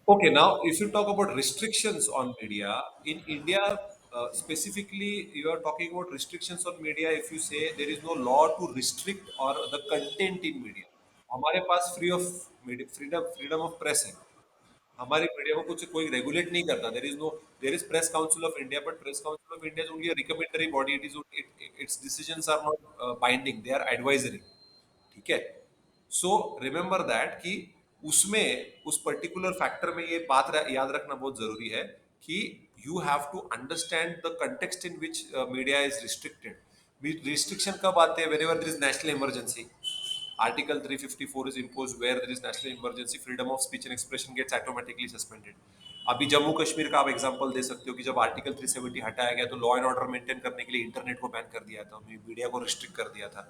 Okay, now if you talk about restrictions on media in India, specifically, you are talking about restrictions on media. If you say there is no law to restrict or the content in media, हमारे पास freedom of press है. हमारी media को कुछ कोई regulate नहीं करता. There is press council of India, but press council of India is only a recommendatory body. Its decisions are not binding, they are advisory. ठीक है. सो रिमेंबर दैट कि उसमें उस पर्टिकुलर फैक्टर में ये बात याद रखना बहुत जरूरी है कि you have to understand the context in which media is restricted. Restriction कब आते हैं? Whenever there is national emergency. Article 354 is imposed where there is national emergency. Freedom of speech and expression gets automatically suspended. अभी जम्मू कश्मीर का आप example दे सकते हो कि जब आर्टिकल 370 हटाया गया तो लॉ एंड ऑर्डर मेंटेन करने के लिए इंटरनेट को बैन कर दिया था, मीडिया को रिस्ट्रिक्ट कर दिया था.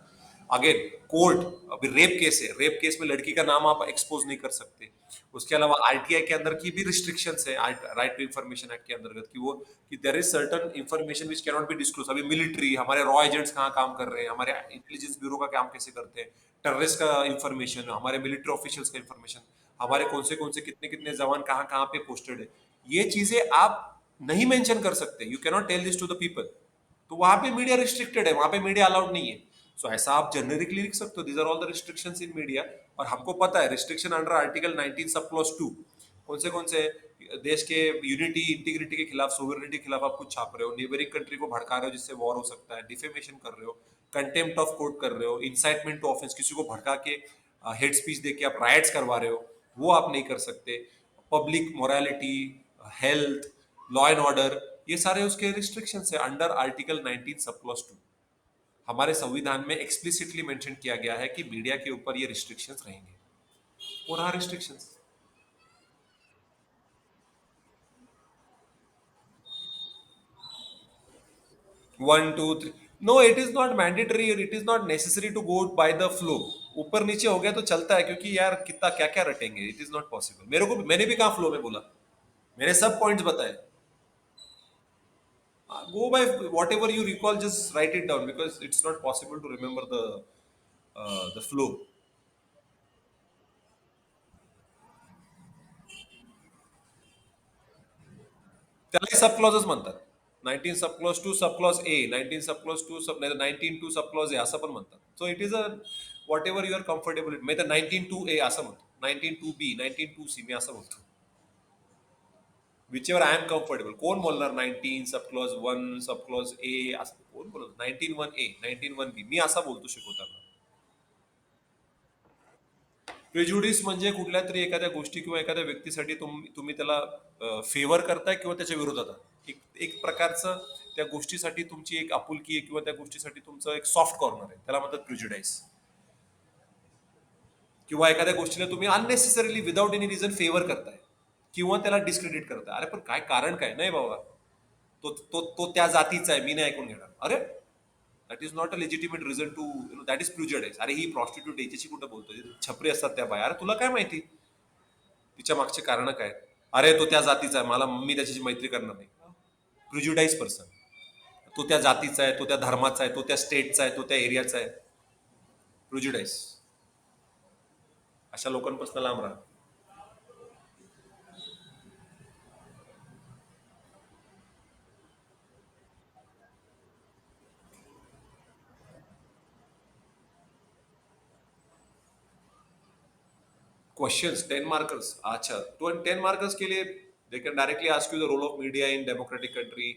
अगेन कोर्ट, अभी रेप केस है, रेप केस में लड़की का नाम आप एक्सपोज नहीं कर सकते. उसके अलावा आरटीआई के अंदर की भी रिस्ट्रिक्शंस है, राइट टू इन्फॉर्मेशन एक्ट के अंतर्गत, कि वो कि there is certain information which can not be disclose. अभी मिलिट्री, हमारे रॉ एजेंट्स कहाँ काम कर रहे हैं, हमारे इंटेलिजेंस ब्यूरो का काम कैसे करते हैं, टेररिस्ट का इंफॉर्मेशन, हमारे मिलिट्री ऑफिशियल्स का इंफॉर्मेशन, हमारे कौन से कितने कितने जवान कहाँ कहाँ पे पोस्टेड है, ये चीजें आप नहीं मेंशन कर सकते. You can not tell this to the people. तो वहां पे मीडिया रिस्ट्रिक्टेड है, वहां पे मीडिया अलाउड नहीं है. सो ऐसा आप जेनरिकली लिख सकते हो, these are all the restrictions in media. और हमको पता है restriction under article 19 sub clause 2 कौन से देश के यूनिटी इंटीग्रिटी के खिलाफ, सोवरेनिटी के खिलाफ आप कुछ छाप रहे हो, नेबरिंग कंट्री को भड़का रहे हो जिससे वॉर हो सकता है, डिफेमेशन कर रहे हो, कंटेम्प्ट ऑफ कोर्ट कर रहे हो, इंसाइटमेंट टू ऑफेंस, किसी को भड़का के हेड स्पीच देके आप राइट्स करवा रहे हो, वो आप नहीं कर सकते. Public morality, health, law end order, ये सारे उसके रिस्ट्रिक्शन है अंडर आर्टिकल 19 सब क्लॉज 2. हमारे संविधान में एक्सप्लिसिटली मेंशन किया गया है कि मीडिया के ऊपर ये रिस्ट्रिक्शंस रहेंगे. और हाँ, restrictions 1 2 3. No, it is not mandatory और it is not necessary to go by the flow. ऊपर नीचे हो गया तो चलता है, क्योंकि यार कितना क्या क्या रटेंगे. It is not possible. मैंने भी कहा फ्लो में बोला, मैंने सब पॉइंट्स बताए. Go by whatever you recall, just write it down because it's not possible to remember the flow. त्याला सब क्लॉजेस म्हणतात. 19 sub clause 2 sub clause A, 19 sub clause 2 sub, नाही 19 2 सब क्लॉज ए असं पण म्हणतात. So it is a whatever you are comfortable with. मी तर 19 2 ए असं म्हणतो, 19 2 बी, 19 2 सी मी असं म्हणतो. Which ever I am comfortable. कोण बोलणार 19 sub clause 1 sub clause A असं कोण बोलत? 19 1 ए, 19 1 बी, मी असा बोलतो शिकवताना. प्रिज्युडिस म्हणजे कुठल्या तरी एखाद्या गोष्टी किंवा एखाद्या व्यक्तीसाठी तुम्ही त्याला फेवर करताय किंवा त्याच्या विरोधात आहात. एक प्रकारचं त्या गोष्टीसाठी तुमची एक आपुलकी आहे किंवा त्या गोष्टीसाठी तुमचं एक सॉफ्ट कॉर्नर आहे, त्याला म्हणतात प्रिज्युडाइस. किंवा एखाद्या गोष्टीला तुम्ही unnecessarily without any reason favour करताय किंवा त्याला डिस्क्रेडिट करताय. अरे पण काय कारण काय? नाही बाबा, तो त्या जातीचा आहे, मी नाही ऐकून घेणार. अरे, that is not a legitimate reason to that is prejudice. अरे ही प्रॉस्टिट्यूट याच्याशी कुठं बोलतोय, छपरी असतात त्या बाया. अरे तुला काय माहिती तिच्या मागचे कारण काय? अरे तो त्या जातीचा आहे, मी त्याच्याशी मैत्री करणार नाही. Prejudice person. तो त्या जातीचा आहे, तो त्या धर्माचा आहे, तो त्या स्टेटचा आहे, तो त्या एरियाचा आहे. प्रिज्युडाइज. अशा लोकांपासून लांब राहा. Questions 10 markers. अच्छा, तो 10 मार्कर्स के लिए they can directly ask you the role of media in democratic country.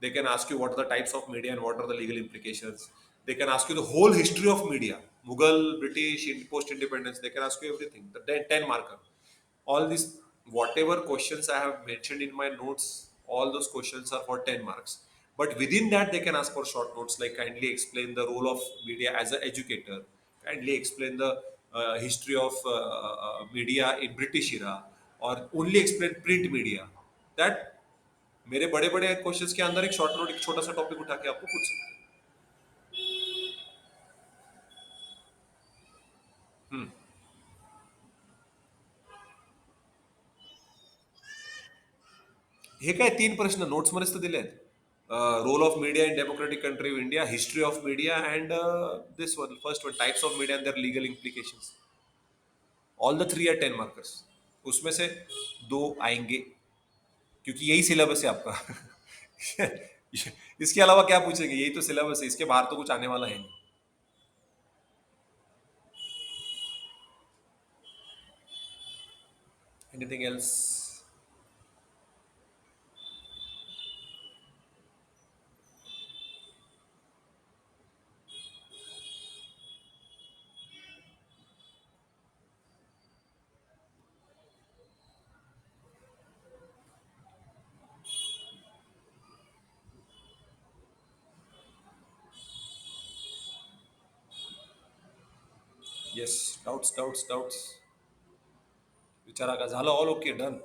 They can ask you what are the types of media and what are the legal implications. They can ask you the whole history of media, Mughal, British, post independence. They can ask you everything. The 10 marker. All these, whatever questions I have mentioned in my notes, all those questions are for 10 marks. But within that, they can ask for short notes like kindly explain the role of media as an educator, kindly explain the history of media in British era, or only explain print media. That मेरे बड़े बड़े questions के अंदर एक short note, एक छोटा सा topic उठा के आपको पूछ सकते हैं. हे काय 3 प्रश्न नोट्स मध्येच तर दिले आहेत. Role of media in democratic country of India, history of media, and this one first one, types of media and their legal implications. All the 3 are 10 markers. उसमें से दो आएंगे, क्योंकि यही सिलेबस है आपका। इसके अलावा क्या पूछेंगे, यही तो सिलेबस है, इसके बाहर तो कुछ आने वाला है नहीं। Anything else? Yes. Doubts doubts doubts. विचारा का झालं, ऑल ओके डन.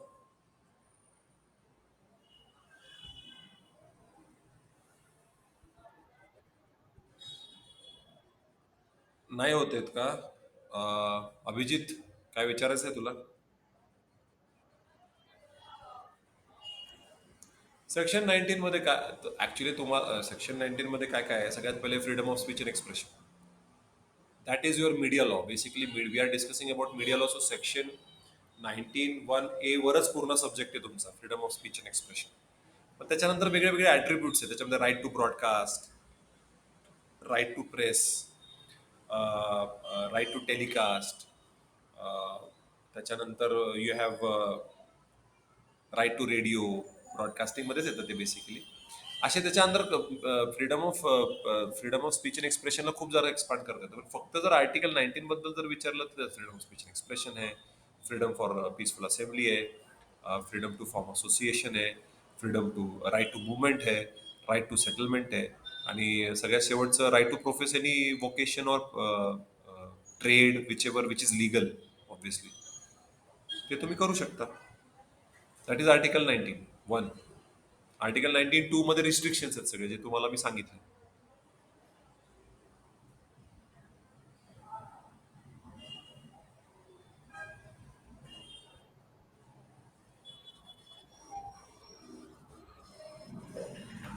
नाही होत आहेत का? अभिजित, काय विचारायचं आहे तुला? सेक्शन 19 मध्ये काय ऍक्च्युली तुम्हाला, सेक्शन 19 मध्ये काय काय आहे, सगळ्यात पहिले freedom of speech and expression. That is your media law. Basically we are discussing about media law. So section 19(1)(a) वरच पूर्ण सब्जेक्ट आहे तुमचा, freedom of speech and expression. पण त्याच्यानंतर वेगळे वेगळे ऍट्रिब्यूट्स आहेत त्याच्यामध्ये. Right to broadcast, right to press, right to telecast, त्याच्यानंतर you have right to radio. ब्रॉडकास्टिंगमध्येच येतं ते बेसिकली. असे त्याच्यानंतर फ्रीडम ऑफ स्पीच अँड एक्सप्रेशनला खूप जरा एक्सपांड करता येतं. पण फक्त जर आर्टिकल 19 बद्दल जर विचारलं तर freedom of speech and expression आहे, फ्रीडम फॉर पीसफुल असेंब्ली आहे, फ्रीडम टू फॉर्म असोसिएशन आहे, freedom to right to movement आहे, राईट टू सेटलमेंट आहे, आणि सगळ्यात शेवटचं right to profess any vocation or trade whichever which is legal obviously, ते तुम्ही करू शकता. That is article 19(1). आर्टिकल 19(2) मध्ये रिस्ट्रिक्शन्स आहेत सगळे, जे तुम्हाला मी सांगितले.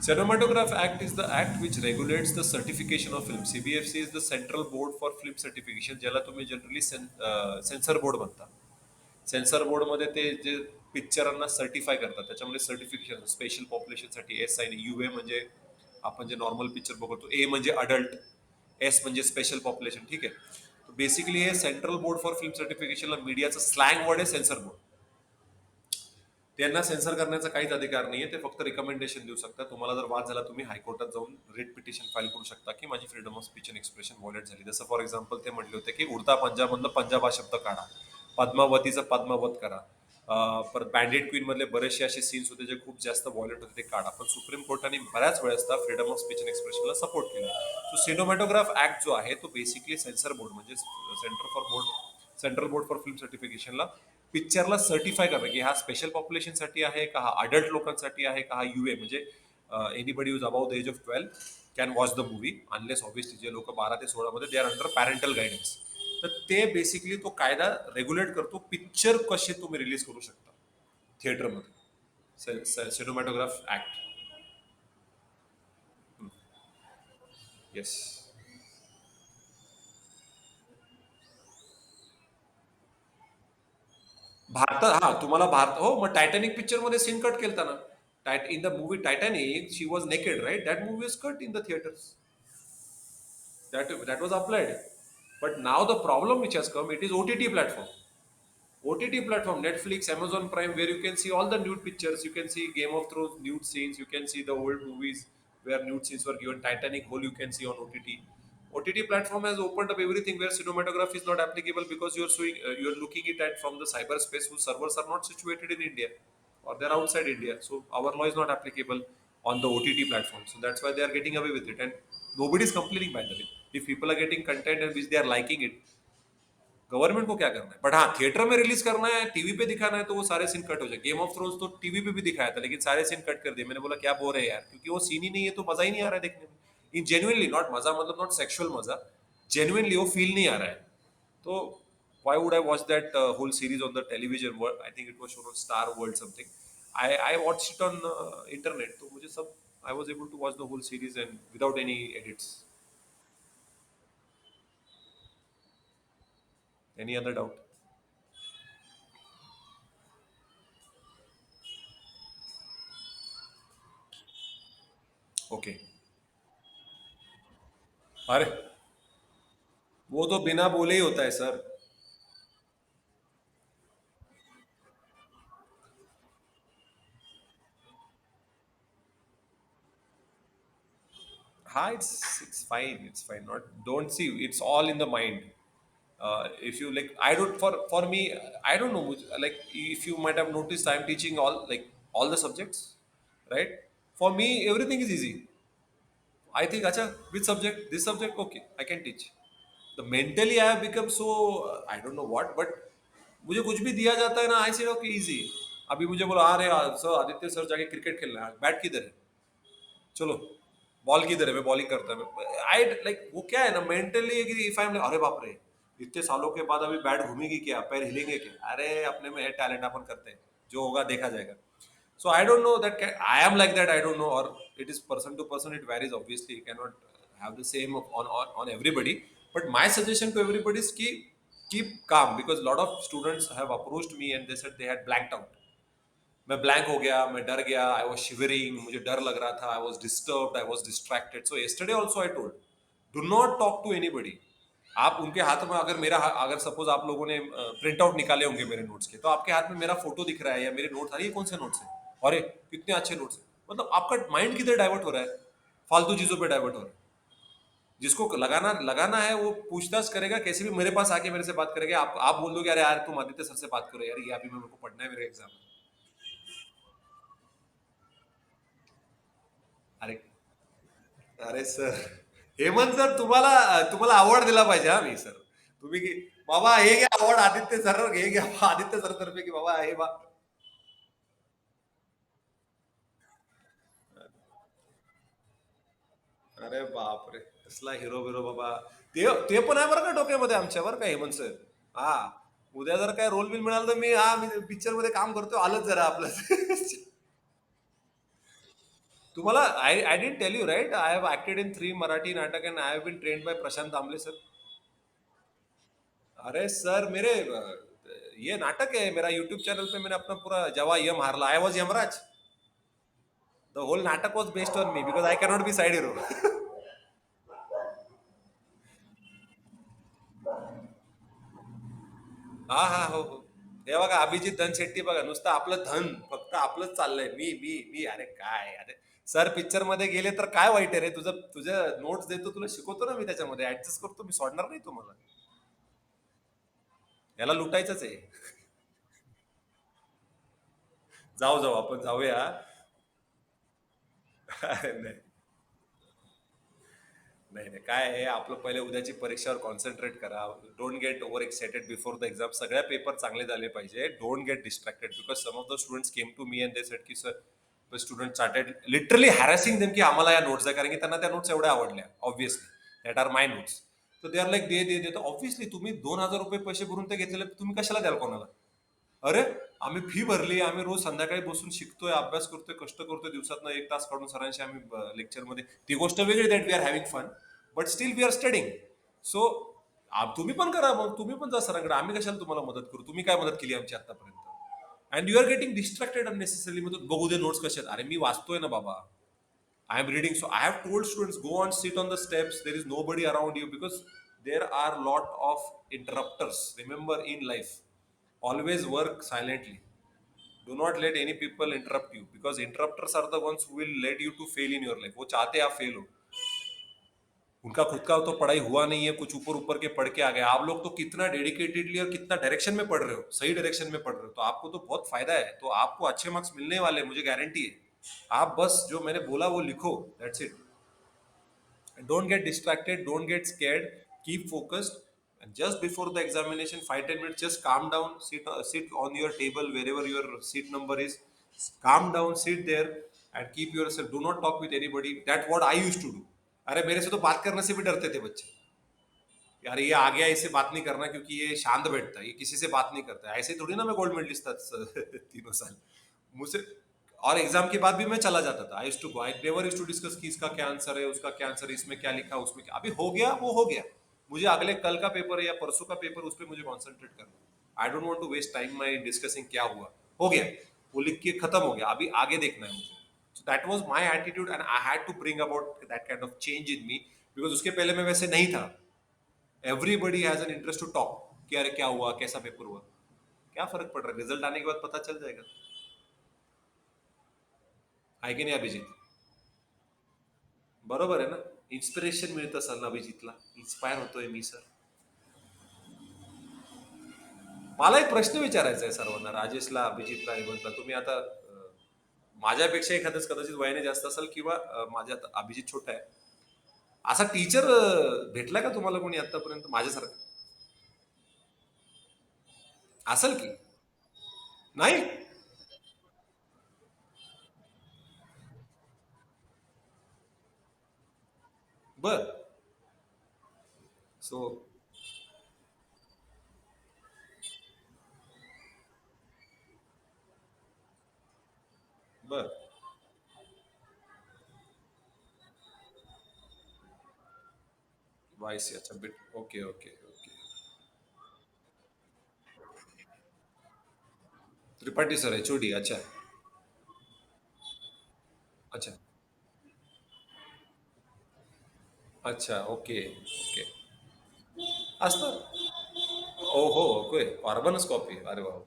Cinematograph Act is the act which regulates the certification of film. CBFC is the Central Board for Film Certification, ज्याला तुम्ही जनरली सेन्सर बोर्ड म्हणता. सेन्सर बोर्डमध्ये ते जे पिक्चरांना सर्टिफाय करतात त्याच्यामध्ये सर्टिफिकेशन स्पेशल पॉप्युलेशनसाठी एस आणि युए म्हणजे आपण जे नॉर्मल पिक्चर बघतो, ए म्हणजे अडल्ट, एस म्हणजे स्पेशल पॉप्युलेशन. ठीक आहे. बेसिकली हे सेंट्रल बोर्ड फॉर फिल्म सर्टिफिकेशनला मीडियाचं स्लँग वर्ड आहे सेन्सर बोर्ड. त्यांना सेन्सर करण्याचा काहीच अधिकार नाहीये, ते फक्त रिकमेंडेशन देऊ शकतात. तुम्हाला जर वाद झाला तुम्ही हायकोर्टात जाऊन रिट पिटिशन फाईल करू शकता की माझी freedom of speech and expression violet झाली. जसं फॉर एक्झाम्पल ते म्हटले होते की उडता पंजाबमधलं पंजाब हा शब्द काढा, पद्मावतीचा पद्मावत करा, परत बँडेड क्वीन मधले बरेचसे असे सीन्स होते जे खूप जास्त व्हायोलेट होते, ते काढा. पण सुप्रीम कोर्टाने बऱ्याच वेळेस फ्रीडम ऑफ स्पीच अँड एक्सप्रेशनला सपोर्ट केला. तो सिनेमॅटोग्राफ ऍक्ट जो आहे तो बेसिकली सेन्सर बोर्ड म्हणजे सेंट्रल बोर्ड फॉर फिल्म सर्टिफिकेशनला पिक्चरला सर्टिफाय करणं की हा स्पेशल पॉप्युलेशनसाठी आहे का, हा अडल्ट लोकांसाठी आहे का, हा युए म्हणजे anybody use about the age of 12 can watch the movie unless obviously जे लोक 12 ते 16 मध्ये they are under parental guidance. तर ते बेसिकली तो कायदा रेग्युलेट करतो पिक्चर कसे तुम्ही रिलीज करू शकता थिएटरमध्ये. Cinematograph act. येस. भारतात, हा तुम्हाला भारत, हो मग टायटॅनिक पिक्चर मध्ये सीन कट केलता ना. In the movie Titanic she was naked right, that movie is cut in the theatres. That was applied. But now the problem which has come, it is OTT platform. OTT platform, Netflix, Amazon Prime, where you can see all the nude pictures. You can see Game of Thrones nude scenes. You can see the old movies where nude scenes were given. Titanic whole you can see on OTT. OTT platform has opened up everything where cinematography is not applicable because you're looking it at from the cyberspace whose servers are not situated in India or they're outside India. So our law is not applicable on the OTT platform. So that's why they are getting away with it. And nobody is complaining by the way. If people are getting content and which they are liking it, government को क्या करना है. But हाँ, theatre में release करना है, TV पे दिखाना है तो वो सारे सीन कट हो जाए. गेम ऑफ थ्रोन्स तो टीवी पे भी दिखाया था लेकिन सारे सीन कट कर दिए. मैंने बोला क्या बोल रहे हैं यार, क्योंकि वो सीन ही नहीं है तो मजा ही नहीं आ रहा है देखने में. इन जेन्युइनली नॉट मजा मतलब नॉट सेक्सुअल मजा, जेन्युइनली वो फील नहीं आ रहा है. तो why would I watch that whole series on the television world? I think it was shown on Star World something. I watched it on internet. तो मुझे सब I was able to watch the whole series and without any edits. Any other doubt? Okay. अरे वो तो बिना बोले ही होता है sir. हाँ, it's fine, not, don't see, it's all in the mind. If you like, I don't, for me, I don't know, like if you might have noticed, I'm teaching all the subjects, right? For me everything is easy. I think, acha, which subject, this subject, okay, I can teach. The mentally I have become so, I don't know what, but मुझे कुछ भी दिया जाता है ना, आई से okay easy. अभी मुझे बोला, अरे सर, आदित्य सर जाके क्रिकेट खेलना है, बैट किधर है, चलो, बॉल किधर है, मैं बॉलिंग करता है, आई लाइक, वो क्या है ना मेंटली, इफ आई एम, अरे बाप रे, इतने सालों के बाद अभी बैट घूमेगी क्या, पैर हिलेंगे क्या, अरे अपने में है टैलेंट, अपन करते हैं, जो होगा देखा जाएगा। So I don't know that I am like that. I don't know, or it is person to person. It varies. Obviously, you cannot have the same on everybody. But my suggestion to everybody is keep calm, because a lot of students have approached me and they said they had blanked out. मैं blank हो गया, मैं डर गया, I was shivering, मुझे डर लग रहा था, I was disturb, I was distracted. So yesterday also I told, do not talk to anybody. आप उनके हाथ में, अगर सपोज आप लोगों ने प्रिंट आउट निकाले होंगे मेरे नोट्स के, तो आपके हाथ में मेरा फोटो दिख रहा है या मेरे नोट्स आ रही है, कौन से नोट्स है, अरे कितने अच्छे नोट्स है, मतलब आपका माइंड किधर डाइवर्ट हो रहा है, फालतू चीजों पे डाइवर्ट हो रहा है। जिसको लगाना लगाना है वो पूछताछ करेगा, कैसे भी मेरे पास आके मेरे से बात करेगा। आप बोल दोगे, अरे यार तुम आदित्य सर से बात करो यार, ये अभी मेरे को पढ़ना है, मेरे एग्जाम है। अरे अरे सर, हेमंत सर, तुम्हाला तुम्हाला अवॉर्ड दिला पाहिजे हा मी सर। तुम्ही की बाबा हे घ्या अवॉर्ड, आदित्य सर हे घ्या, आदित्य सर तर्फे, की बाबा हे अरे बाप रे, कसला हिरो बिरो बाबा। ते ते पण आहे बरं का डोक्यामध्ये आमच्या, बरं का हेमंत सर। हा, उद्या जर काय रोल बिल मिळाला तर मी पिक्चर मध्ये काम करतो, आलंच जरा आपलं। तुम्हाला I didn't tell you right, I have acted in 3 Marathi natak and I have been trained by Prashant Damle sir. अरे सर, मेरे ये नाटक है मेरा, यूट्यूब चैनल पे मैंने अपना पूरा जवा यम हारला, I was Yamraj. The whole natak was based on me, because I can not be side hero. हा हा, हो हो। हे बघा अभिजित धन शेट्टी, बघा नुसतं आपलं धन, फक्त आपलंच चाललंय, मी अरे काय, अरे सर पिक्चर मध्ये गेले तर काय वाईट आहे रे, तुझं तुझं नोट्स देतो, तुला शिकवतो ना मी, त्याच्यामध्ये ऍडजस्ट करतो, मी सोडणार नाही तुम्हाला, याला लुटायचंच आहे। जाऊ जाऊ, आपण जाऊया। नाही नाही नाही, काय आहे आपलं, पहिले उद्याची परीक्षावर कॉन्सन्ट्रेट करा, don't get over excited before the exam, सगळ्या पेपर चांगले झाले पाहिजे, don't get distracted, because some of the students came to me and they said की sir, student started literally harassing them की आम्हाला या नोट्स आहे, कारण की त्यांना त्या नोट्स एवढ्या आवडल्या, obviously that are my notes. तर दे आर लाईक, दे तर ऑब्व्हियसली तुम्ही 2,000 रुपये पैसे भरून ते घेतलेले, तुम्ही कशाला द्याल कोणाला? अरे आम्ही फी भरली, आम्ही रोज संध्याकाळी बसून शिकतोय, अभ्यास करतोय, कष्ट करतोय, दिवसातनं 1 तास काढून सरांशी आम्ही लेक्चरमध्ये, ती गोष्ट वेगळी, that we are having fun, but still we are studying. So तुम्ही पण करा, मग तुम्ही पण जा सरांकडे, आम्ही कशाला तुम्हाला मदत करू, तुम्ही काय मदत केली आमची आतापर्यंत? And you are getting distracted unnecessarily, मग बघू दे नोट्स कसे आहेत, अरे मी वाचतोय ना बाबा, I am reading. So I have told students, go and sit on the steps. There is nobody around you, because there are lot of interrupters. Remember, in life, always work silently. Do not let any people interrupt you, because interrupters are the ones who will lead you to fail in your life. वो चाहते हैं आप fail हो, उनका खुद का तो पढ़ाई हुआ नहीं है, कुछ ऊपर ऊपर के पढ़ के आ गए। आप लोग तो कितना डेडिकेटेडली और कितना डायरेक्शन में पढ़ रहे हो, सही डायरेक्शन में पढ़ रहे हो, तो आपको तो बहुत फायदा है, तो आपको अच्छे मार्क्स मिलने वाले हैं, मुझे गारंटी है। आप बस जो मैंने बोला वो लिखो, that's it. Don't get distracted, don't get scared, keep focused, and just before the examination, 5-10 minutes, just calm down, sit on your table wherever your seat number is, calm down, sit there, and keep yourself, do not talk with anybody. That's what I used to do. अरे मेरे से तो बात करने से भी डरते थे बच्चे, यार ये आ गया, इससे बात नहीं करना, क्योंकि ये शांत बैठता है, ये किसी से बात नहीं करता है, ऐसे थोड़ी ना मैं गोल्ड मेडलिस्ट था 3 साल मुझसे। और एग्जाम के बाद भी मैं चला जाता था, I to go, I never used to discuss कि इसका क्या आंसर है, उसका क्या आंसर है, इसमें क्या लिखा, उसमें क्या, अभी हो गया वो हो गया, मुझे अगले कल का पेपर है या परसों का पेपर, उस पर मुझे कॉन्सेंट्रेट करना, I don't want to waste time my discussing क्या हुआ, हो गया, वो लिख के खत्म हो गया, अभी आगे देखना है मुझे। That was my attitude and I had to bring about that kind of change in me, because उसके पहले मैं वैसे नहीं था. Everybody has an interest to talk कि अरे क्या हुआ, कैसा पेपर हुआ. क्या फर्क पड़ रहा है, रिजल्ट आने के बाद पता चल जाएगा. आहे की नाही अभिजित? बरोबर आहे ना. इन्स्पिरेशन मिळतं सर अभिजितला, इन्स्पायर होतोय मी सर. मला एक प्रश्न विचारायचा आहे सर्वांना, राजेशला, अभिजितला, हेमंतला. तुम्ही आता माझ्यापेक्षा एखादंच कदाचित वयाने जास्त असेल किंवा माझ्यात अभिजित छोटा आहे. असा टीचर भेटला का तुम्हाला कोणी आतापर्यंत माझ्यासारखा? असेल की? नाही? बर. सो बर. वायसी, अच्छा. Bit. Okay okay okay. Tripathi sir HOD, अच्छा. अच्छा. अच्छा. Okay okay. असतं. ओ हो, ओके. कार्बनच कॉपी, अरे वा.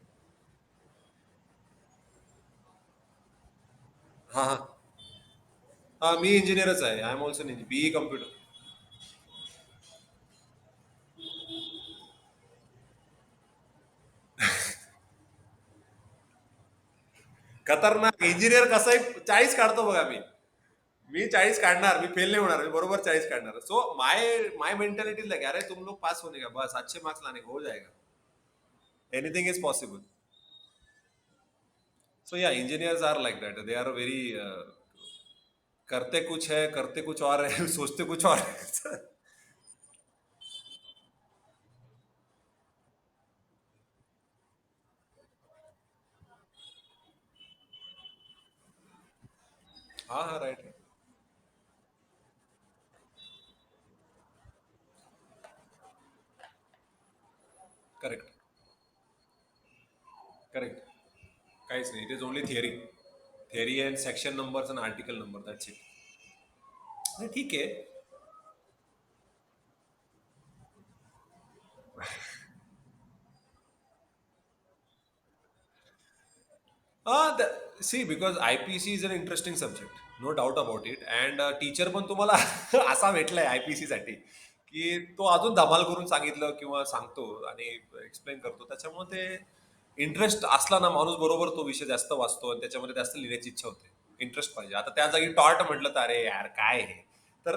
हा हा. हा, मी इंजिनियरच आहे. I am also BE computer. खतरनाक इंजिनियर कसाही 40 काढतो बघा मी. मी 40 काढणार, मी फेल नाही होणार, मी बरोबर 40 काढणार. सो माय माय मेंटेलिटी लगे, अरे तुम लोग पास होने का, बस अच्छे मार्क्स लाने का, हो जाएगा. Anything is possible. So yeah, engineers are like that, they are very करते कुछ है, करते कुछ और है, सोचते कुछ और है. हाँ हाँ, राइट. करेक्ट. करेक्ट. काहीच नाही, it is only theory. Theory and section numbers and article number, that's it. ठीक आहे. See, because IPC is an interesting subject, no doubt about it. And teacher पण तुम्हाला असा भेटलाय आयपीसी साठी की तो अजून धमाल करून सांगितलं किंवा सांगतो आणि एक्सप्लेन करतो. त्याच्यामुळे ते इंटरेस्ट असला ना माणूस, बरोबर तो विषय जास्त वाचतो आणि त्याच्यामध्ये जास्त लिहिण्याची इच्छा होते. इंटरेस्ट पाहिजे. आता त्या जागी टॉर्ट म्हटलं तर अरे यार काय हे. तर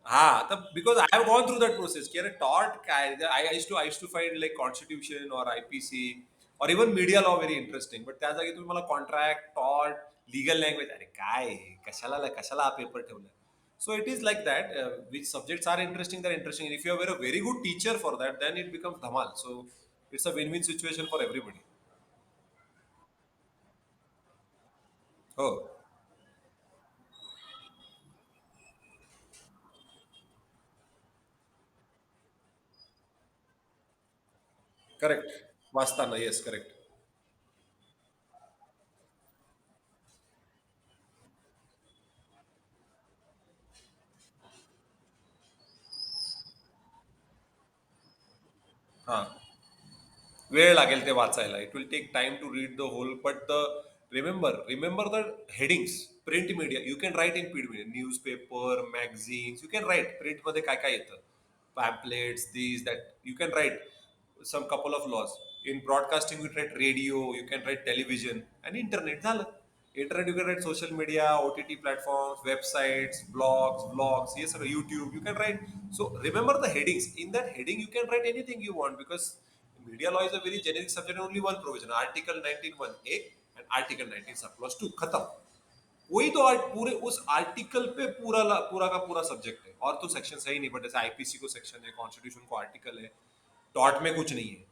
हा, तर because I have gone through that process की अरे टॉर्ट काय, I to find like constitution और आयपीसी और even media law very interesting. But त्या जागी तुम्ही मला कॉन्ट्रॅक्ट, टॉर्ट, लीगल लँग्वेज, अरे काय हे? कशाला कशाला हा पेपर ठेवलाय. So it is like that. Which subjects are interesting, there interesting. If you are a very good teacher for that, then it becomes dhamaal. So it's a win win situation for everybody. हो. Correct. वाचताना, yes, correct. हा, वेळ लागेल ते वाचायला. It will take time to read the whole. But the remember the headings. Print media you can write in print media, newspaper, magazines, you can write प्रिंटमध्ये काय काय येतं. Pamphlets, this that, you can write some couple of laws. In broadcasting you write radio, you can write television आणि internet. झालं. Internet you can write social media, OTT platforms, websites, blogs, हे सगळं, YouTube you can write. So remember the headings. In that heading you can write anything you want, because media law is a very generic subject. Only one provision, article 19(1)(a) end article 19(2). खत्म. वही तो पूरे उस article पे पूरा का पूरा subject है, और तो सेक्शन है ही नहीं. बट जैसे आईपीसी को सेक्शन है, कॉन्स्टिट्यूशन को आर्टिकल है, टॉट में कुछ नहीं है,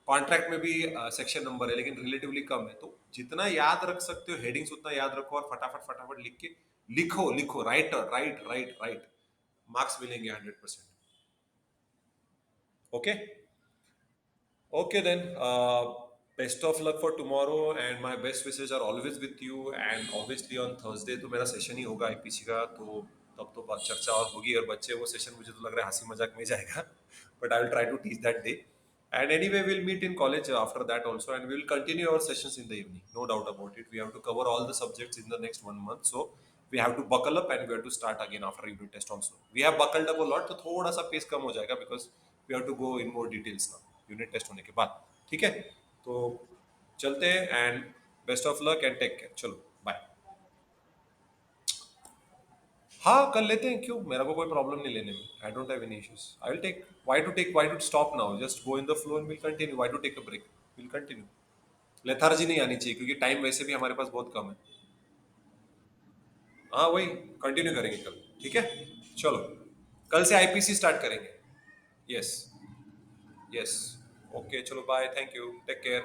कॉन्ट्रैक्ट में भी सेक्शन नंबर है लेकिन रिलेटिवली कम है. तो जितना याद रख सकते हो हेडिंग्स उतना याद रखो, और फटाफट फटाफट लिख के लिखो लिखो, right right right right. Marks मिलेंगे 100%. Okay. Okay then. Best of luck for tomorrow and my best wishes are always with you and obviously on Thursday तो मेरा सेशन ही होगा आईपीसी का, तो तब तो बात चर्चा और होगी, और बच्चे वो सेशन मुझे तो लग रहा है हंसी मजाक में जाएगा, but I will try to teach that day. And anyway, we'll meet in college after that also, and we'll continue our sessions in the evening. No doubt about it. We have to cover all the subjects in the next 1 month, so we have to buckle up and we have to start again after unit test also. We have buckled up a lot, तो थोड़ा सा पेस कम हो जाएगा because we have to go in more details now. Unit test होने के बाद, ठीक है? तो चलते हैं and best of luck and take care. चलो, bye. हाँ कर लेते हैं, क्यों, मेरा को कोई प्रॉब्लम नहीं लेने में. I don't have any issues. I will take why to stop now, just go in the flow and will continue. Why to take a break, will continue. Lethargy नहीं आनी चाहिए क्योंकि टाइम वैसे भी हमारे पास बहुत कम है. हाँ वही, कंटिन्यू करेंगे कल, ठीक है. चलो, कल से आईपीसी स्टार्ट करेंगे. यस. यस. ओके चलो, bye, thank you, take care.